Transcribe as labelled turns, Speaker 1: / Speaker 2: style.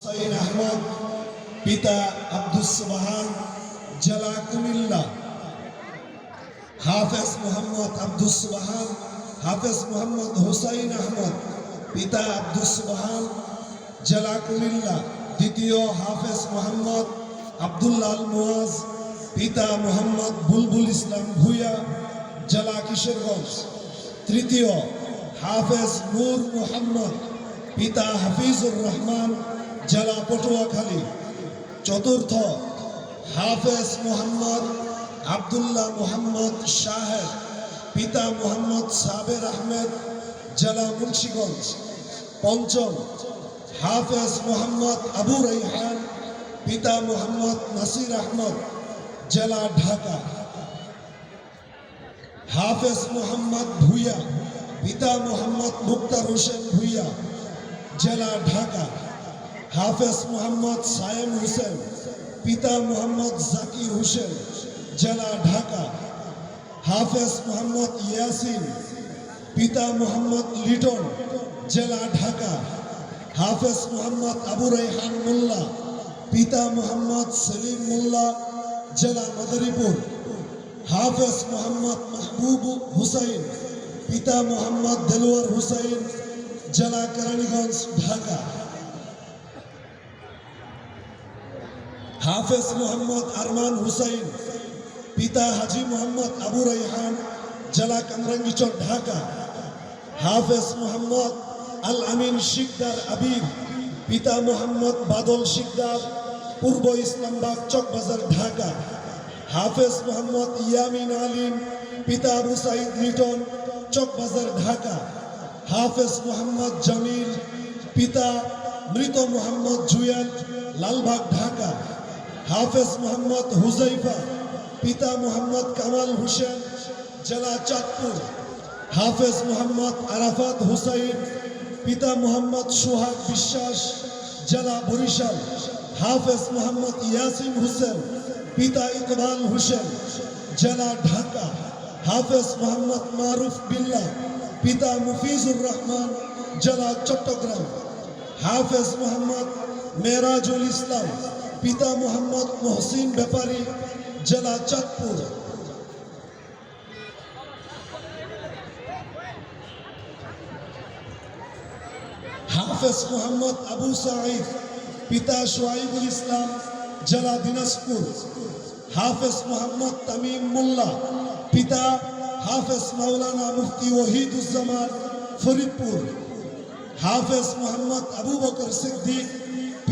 Speaker 1: হুসাইন আহমদ পিতা আব্দুস সুবহান জেলা কুমিল্লা। হাফেজ মোহাম্মদ আব্দুস সুবহান হাফেজ মোহাম্মদ হুসাইন আহমদ পিতা আব্দুস সুবহান জেলা কুমিল্লা। দ্বিতীয় হাফেজ মোহাম্মদ আব্দুল্লাহ আল মুয়াজ পিতা মোহাম্মদ বুলবুল ইসলাম ভুইয়া জেলা কিশোরগঞ্জ। তৃতীয় হাফেজ নূর মোহাম্মদ পিতা হাফিজুর রহমান জেলা পটুয়াখালী। চতুর্থ হাফেজ মোহাম্মদ আব্দুল্লাহ মোহাম্মদ শাহেদ পিতা মোহাম্মদ সাবের আহমেদ জেলা মুন্সিগঞ্জ। পঞ্চম হাফেজ মোহাম্মদ আবু রাইহান পিতা মোহাম্মদ নাসির আহমদ জেলা ঢাকা। হাফেজ মোহাম্মদ ভুইয়া পিতা মোহাম্মদ মুক্তার হোসেন ভুইয়া জেলা ঢাকা। হাফেজ মোহাম্মদ সায়েম হোসেন পিতা মোহাম্মদ জাকির হোসেন জেলা ঢাকা। হাফেজ মোহাম্মদ ইয়াসিন পিতা মোহাম্মদ লিটন জেলা ঢাকা। হাফেজ মোহাম্মদ আবু রাইহান মোল্লা পিতা মোহাম্মদ সেলিম মোল্লা জেলা মাদারীপুর। হাফেজ মোহাম্মদ মাহবুব হুসাইন পিতা মোহাম্মদ দেলোয়ার হুসাইন জেলা কেরানীগঞ্জ ঢাকা। হাফেজ মোহাম্মদ আরমান হুসাইন পিতা হাজি মোহাম্মদ আবু রাইহান জেলা কামরাঙ্গীচর ঢাকা। হাফেজ মোহাম্মদ আল আমিন শিকদার আবিদ পিতা মোহাম্মদ বাদল শিকদার পূর্ব ইসলামবাগ চকবাজার ঢাকা। হাফেজ মোহাম্মদ ইয়ামিন আলিম পিতা আবু সাইদ লিটন চকবাজার ঢাকা। হাফেজ মোহাম্মদ জামিল পিতা মৃত মোহাম্মদ জুয়েল লালবাগ ঢাকা। হাফেজ মোহাম্মদ হুজাইফা পিতা মোহাম্মদ কামাল হোসেন জেলা চাঁদপুর। হাফেজ মোহাম্মদ আরাফাত হুসাইন পিতা মোহাম্মদ সোহাগ বিশ্বাস জেলা বরিশাল। হাফেজ মোহাম্মদ ইয়াসিন হোসেন পিতা ইকবাল হোসেন জেলা ঢাকা। হাফেজ মোহাম্মদ মারুফ বিল্লাহ পিতা মুফিজুর রহমান জেলা চট্টগ্রাম। হাফেজ মোহাম্মদ মেরাজুল ইসলাম পিতা মোহাম্মদ মহসিন ব্যাপারী জেলা চাঁদপুর। হাফেজ মোহাম্মদ আবু সাঈদ পিতা সোহাইবুল ইসলাম জেলা দিনাজপুর। হাফেজ মোহাম্মদ তামিম মোল্লা পিতা হাফেজ মাওলানা মুফতি ওহিদুজ্জামান ফরিদপুর। হাফেজ মোহাম্মদ আবু বকর সিদ্দিক